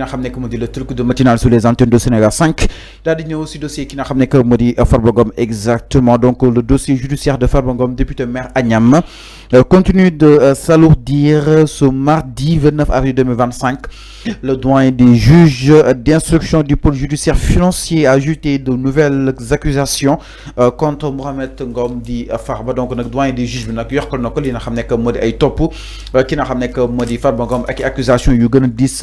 nga xam ne que moo di le truc de matinale sur les antennes de Sénégal 5 daal di ñëw si dossier ki nga xam ne que moo di Farba Ngom exactement donc le dossier judiciaire de Farba Ngom député maire Agnam continue de s'alourdir ce mardi 29 avril 2025. Le doyen des juges d'instruction du pôle judiciaire financier a ajouté de nouvelles accusations contre Mohamed Ngom di Farba. Donc nag doyen des juges bi nag yokkal na ko li nga xam ne que moo di ay topp ki nga xam ne que moo di Farba Ngom ak accusation yu gën a diis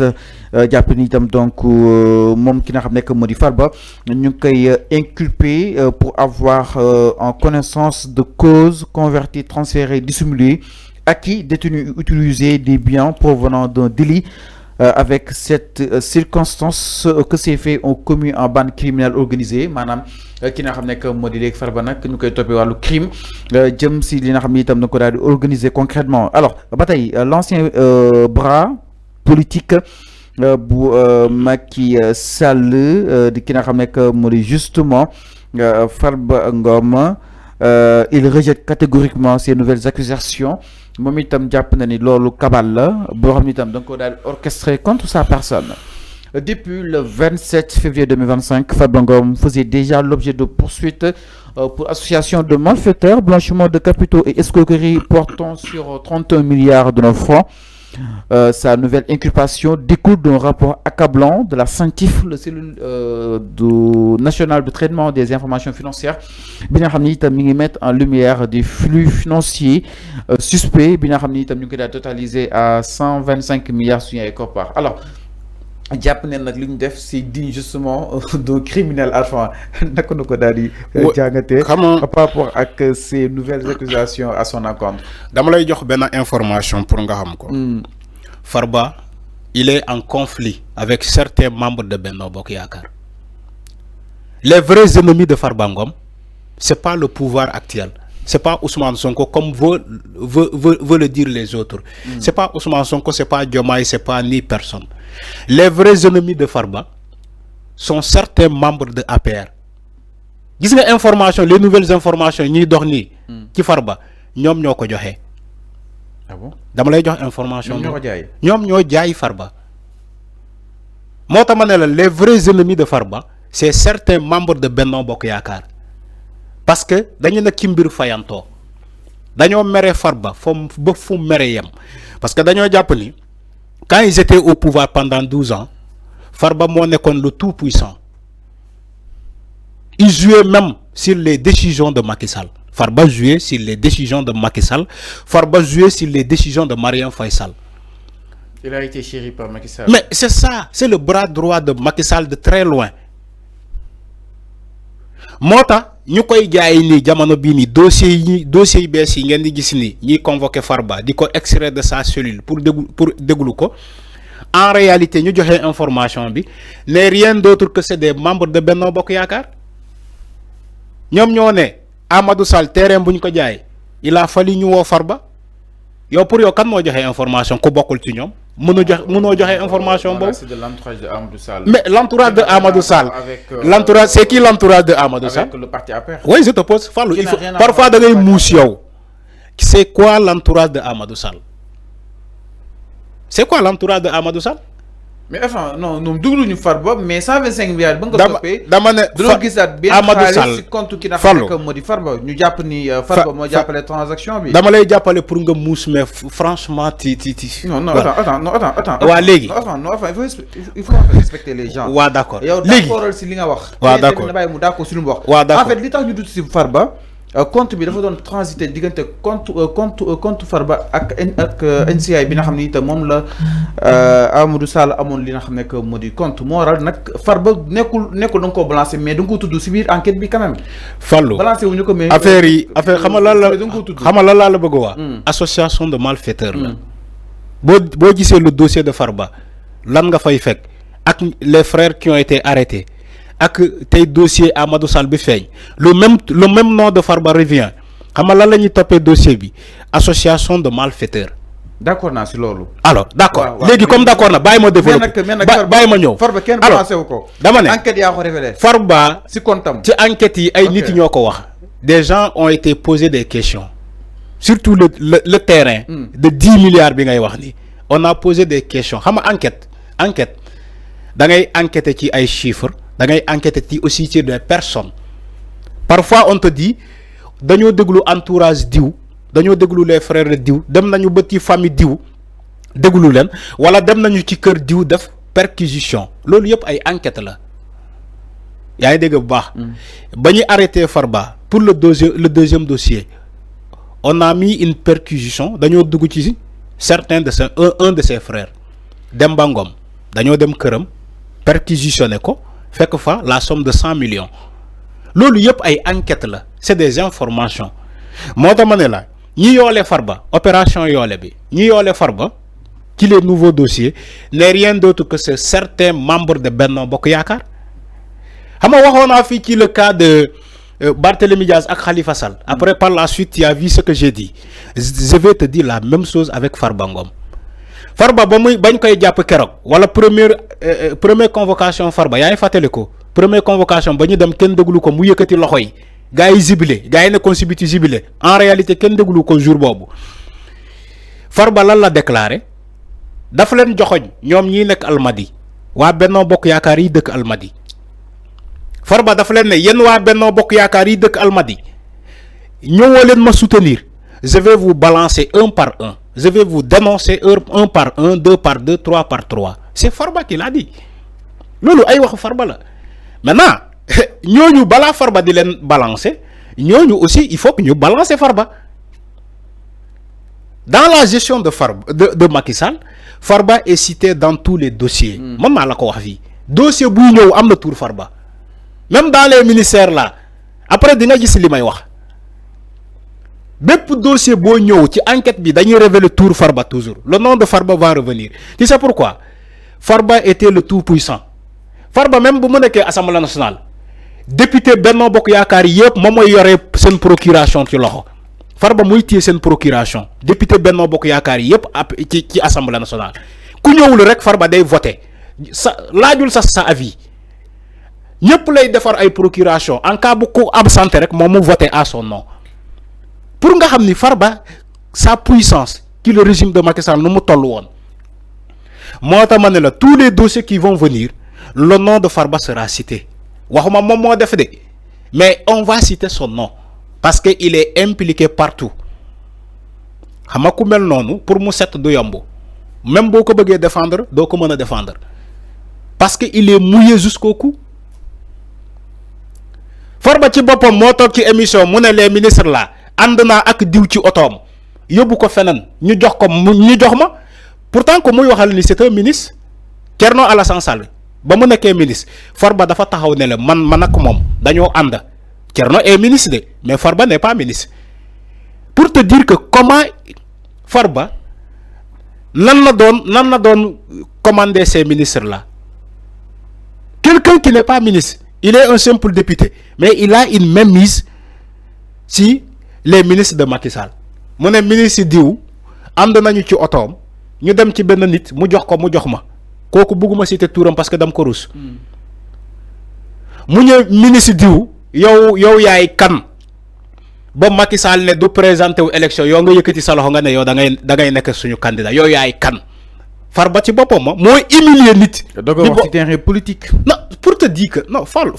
jàpp ni itam donc moom ki nga xam ne que moo di Farba ñu ngi koy inculpé pour avoir en connaissance de cause converti, transféré, dissimulé, acquis, détenu, utilisé des biens provenant d'un délit. Avec cette circonstance que ces faits ont commis en bande criminelle organisée maanaam ki nga xam ne que moo di léegi Farba nag ñu koy toppee wàllu crime jëm si li nga xam ne itam na ko daal di organiser concrètement. Alors ba tey l'ancien bras politique bu Macky Sall di ki nga xam ne que moo di justement Farba Ngom il rejette catégoriquement ces nouvelles accusations. moom itam jàpp na ni loolu kabal la boo xam ni itam da nga ko daal orchestré contre sa personne. Depuis le 27 février 2025, Farba Ngom faisait déjà l'objet de poursuites pour association de malfaiteurs, blanchiment de capitaux et escroquerie portant sur 31 milliards de nos francs. Sa nouvelle inculpation découle d'un rapport accablant de la CENTIF, la cellule nationale de traitement des informations financières, bi nga xam ni itam mi ngi mettre en lumière des flux financiers suspects bi nga xam ni itam ñu ngi koy totalisé à 125 milliards suñu ay koppar. Alors jàpp ne nag li ñu def c'est digne justement d'un criminel enfin naka na ko daal di jàngatee par rapport ak ces nouvelles accusations à son encontre. dama lay jox benn information pour nga xam ko. Farba il est en conflit avec certains membres de Benno Bokk Yaakaar. Les vrais ennemis de Farba Ngom c'est pas le pouvoir actuel. C'est pas Ousmane Sonko comme veut le dire les autres. C'est pas Ousmane Sonko, c'est pas Diomaye, c'est pas ni personne. Les vrais ennemis de Farba sont certains membres de APR. Gis nga information, les nouvelles informations ñi dox ni ci Farba ñom ñoko joxé. Ah bon? Dama lay jox information. ñom ñoo jaay Farba. Mota mané la les vrais ennemis de Farba, c'est certains membres de Benno Bokk Yaakaar. Parce que dañu nak ci mbir fayanto dañoo mere Farba ba fu mere yem parce que dañoo jàpp ni quand ils étaient au pouvoir pendant 12 ans Farba moo nekkoon le tout puissant. Ils jouaient même sur les décisions de Macky Sall. Farba jouait sur les décisions de Macky Sall. Farba jouait sur les décisions de Marième Faye Sall. Il a été chéri par Macky Sall. Mais c'est ça, c'est le bras droit de Macky Sall de très loin. Mota ñu koy jaay ni jamono bi ni dossier yi bees yi ngeen di gis ni ñi convoqué Farba di ko extraire de sa cellule pour déglu ko en réalité ñu joxe information bi n'est rien d'autre que c'est des membres de Benno Bokk Yaakaar ñoom ñoo ne Amadou Sall terrain bu ñu ko jaay il a fallu ñu woo Farba yow pour yow kan moo joxe information ku bokkul ci ñoom mënoo joxe information boobu. C'est de l'entourage de Amadou Sall. Mais l'entourage de Amadou Sall. L'entourage c'est qui l'entourage de Amadou Sall? Avec le parti APR. Oui, je te pose. Fallou, il faut parfois da ngay muus yow. C'est quoi l'entourage de Amadou Sall? C'est quoi l'entourage de Amadou Sall? Mais enfin non nous duglu ñu Farba mais 125 milliards ba nga topé dama ne dañoo gisaat benn Amadou Sall ci compte ki na xam que modi Farba ñu japp ni Farba mo jappalé transaction bi. Dama lay jappalé pour nga muus mais franchement non attends wa légui non il faut respecter les gens. Wa d'accord yow d'accordal ci li nga wax. Wa d'accord na bay mu d'accord ci lu mu wax. En fait li tax ñu dut ci Farba compte bi dafa doon transiter diggante compte Farba ak NCI bi nga xam ne itam moom la Amadou Sall amoon li nga xam ne que moo di compte moo waral nag Farba nekkul da nga koo balancé mais da nga ko tudd si biir enquête bi quand même. Fallou balancé wuñu ko mais. affaire xam nga lan la la bëgg wax. Association de malfaiteurs la. boo gisee le dossier de Farba lan nga fay fekk ak les frères qui ont été arrêtés. Ak tay dossier Amadou Sall bi feeñ le même nom de Farba revient xam nga lan la ñuy toppee dossier bi association de malfaiteurs. D'accord naa si loolu. Alors d'accord léegi comme d'accord na bàyyi ma développer bàyyi ma ñëw. Farba kenn balancé wu ko. dama ne enquête yaa ko révélé. Farba si comptam ci enquête yi ay nit ñoo ko wax. Des gens ont été posés des questions surtout le terrain. de 10 milliards bi ngay wax ni on a posé des questions xam nga enquête da ngay enquêter ci ay chiffres da ngay enquêter ci aussi ci des personnes parfois on te dit dañoo déglu entourage diw dañoo déglu les frères de diw dem nañu ba ci famille diw déglu leen wala dem nañu ci kër diw def perquisition loolu yëpp ay enquête la yaa ngi dégg bu baax. ba ñu arrêté Farba pour le deuxième dossier on a mis une perquisition dañoo dugg ci certains de ses un de ses frères Demba Ngom dañoo dem këram perquisitionné ko fekk fa la somme de 100 millions loolu yëpp ay enquête la c'est des informations moo tax ma ne la ñi yoole Farba opération yoole bi ñi yoole Farba ci les nouveaux dossiers n'est rien d'autre que c'est certains membres de Benno Bokk Yaakaar xam nga waxoon naa fii ci le cas de Barthélémy Diaz ak Khalifa Sall. Après par la suite tu as vu ce que j'ai dit je vais te dire la même chose avec Farba Ngom Farba ba muy bañ koy jàpp keroog wala première convocation Farba yaa ngi fàttali ko première convocation ba ñu dem kenn déglu ko mu yëkkati loxo yi gars yi zibilé gars yi nekkoon si biti zibilé en réalité kenn déglu ko jour boobu Farba lan la déclaré dafa leen joxoñ ñoom ñii nekk Almadi waa Benno Bokk Yaakaar yi dëkk Almadi Farba dafa leen ne yéen waa Benno Bokk Yaakaar yi dëkk Almadi ñëwoo leen ma soutenir je vais vous balancer un par un je vais vous dénoncer un par un, deux par deux, trois par trois. C'est Farba qui l'a dit. Lolo ay wax Farba la. Maintenant, ñooñu bala Farba di len balancer, ñooñu aussi il faut que ñu balancer Farba. Dans la gestion de Farba de Macky Sall, Farba est cité dans tous les dossiers. Man ma la ko wax fi. Dossier bu ñew am na tour Farba. Même dans les ministères là. Après di nga gis li may wax. Bépp dossier bo ñew ci enquête bi dañuy révéler tour Farba toujours. Le nom de Farba va revenir. Tu sais pourquoi? Farba était le tout puissant. Farba même bu mu nekké Assemblée nationale. Député Benno Bokk Yaakaar yépp mom moy yoré sen procuration ci loxo. Farba muy téye sen procuration. Député Benno Bokk Yaakaar yépp ci Assemblée nationale. Ku ñewul rek Farba day voter. Sa laajul sa avis. Ñepp lay défar ay procuration en cas bu ko absenté rek mom mu voter à son nom. Pour nga xamni Farba sa puissance qui le régime de Macky Sall nu mu tollu won mota mané la tous les dossiers qui vont venir le nom de Farba sera cité waxuma mom mo def de mais on va citer son nom parce que il est impliqué partout xama ku mel nonu pour mu set du yomb même boko beugé défendre do ko meuna défendre parce que il est mouillé jusqu'au cou. Farba ci bopam mo tok ci émission mu né les ministres là andna ak diw ci otom yobou ko fenen ñu jox ko ñu jox ma pourtant ko muy waxal ni c'est un ministre Thierno Alassane Sall ba mu nekké ministre Farba dafa taxaw né la man ak mom dañoo and Thierno est ministre de mais Farba n'est pas ministre pour te dire que comment Farba nan la don commander ces ministres là quelqu'un qui n'est pas ministre il est un simple député mais il a une mainmise si les ministres de Macky Sall mu ne ministre diw ànd nañu ci otoom ñu dem ci benn nit mu jox ko mu jox ma kooku bugguma citer turam parce que dam ko rus mu ñëw ministre diw yow yaay kan ba Macky Sall ne du présenter wu élection yow nga yëkkati sa loxo nga ne yow da ngay nekk suñu candidat yow yaay kan Farba ci boppam ma mooy humilier nit. doog a wax ci terrain politique. non pour te dire que non fallu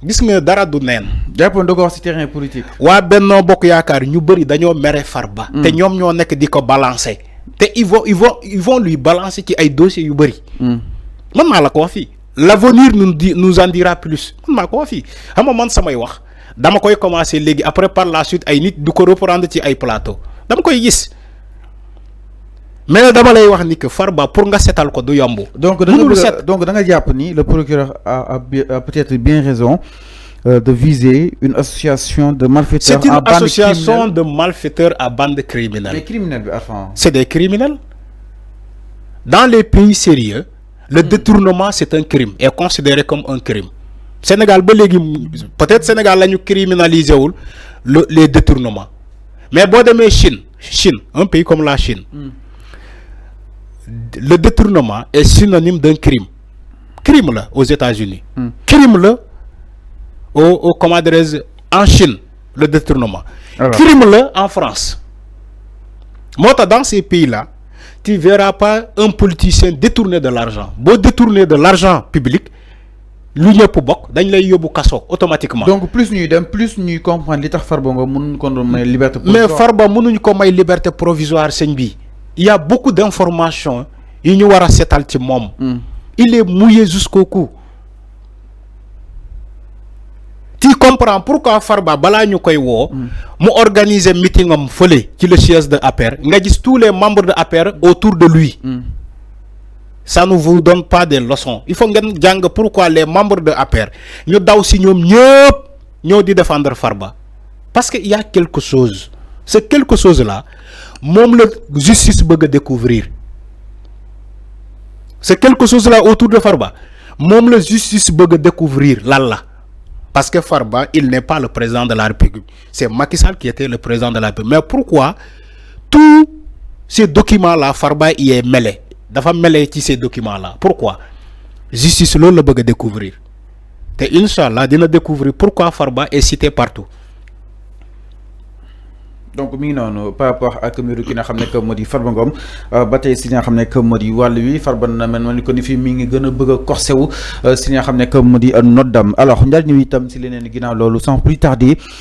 gis nga dara du neen. jàppoon doog a wax ci terrain politique. waa Benno Bokk Yaakaar ñu bëri dañoo mere Farba. te ñoom ñoo nekk di ko balancer. te ils vont lui balancer ci ay dossiers yu bëri. man maa la ko wax fii. l'avenir nous en dira plus man maa ko wax fii xam nga man samay wax dama koy commencer léegi après par la suite ay nit du ko reprendre ci ay plateau dama koy gis. Mais dama lay wax ni que Farba pour nga sétal ko du yomb. Donc da nga japp ni le procureur a peut-être bien raison de viser une association de malfaiteurs. C'est une association de malfaiteurs à bande criminelle. Des criminels, enfin. C'est des criminels. Dans les pays sérieux, le détournement c'est un crime, est considéré comme un crime. Sénégal ba légui peut-être Sénégal lañu criminaliser wul les détournements. Mais bo démé Chine, un pays comme la Chine. Le détournement est synonyme d'un crime. Crime là aux États-Unis. Crime là comment dirais-je en Chine le détournement. Alors. Crime là en France. Moi dans ces pays là tu verras pas un politicien détourner de l'argent. Beau détourner de l'argent public, lu ñëpp bokk dañ lay yóbbu kaso automatiquement. Donc plus ñuy dem plus ñuy comprendre li tax Farba Ngom mënuñ ko may liberté provisoire. Mais Farba mënuñ ko may liberté provisoire sëñ bi. Il y a beaucoup d'informations yu ñu war a seetal ci moom. Il est mouillé jusqu'au cou. Tu comprends pourquoi Farba balaa ñu koy woo mu organiser meeting am fële ci le siège de APR nga gis tous les membres de APR autour de lui. Ça ne vous donne pas des leçons. Il faut ngeen jàng pourquoi les membres de APR ñu daw si ñoom ñëpp ñoo di défendre Farba parce que il y a quelque chose. Ce quelque chose là moom la justice bëgg a découvrir. Ce quelque chose là autour de Farba moom la justice bëgg a découvrir lan la. Parce que Farba, il n'est pas le président de la République. C'est Macky Sall qui était le président de la République. Mais pourquoi tous ces documents-là, Farba y est mêlé? Dafa mêlé ci ces documents-là. Pourquoi? Justice loolu la bëgg a découvrir. Et Inch'Allah dina découvrir pourquoi Farba est cité partout. Donc mi ngi noonu par rapport ak mbiru ki nga xam ne que moo di Farba Ngom ba tey si li nga xam ne que moo di wàll wi Farba na mel ni ko ni fii mi ngi gën a bëgg a corsé wu si li nga xam ne que moo di noddam alors njëriñ itam si leneen ginnaaw loolu sans plus tarder.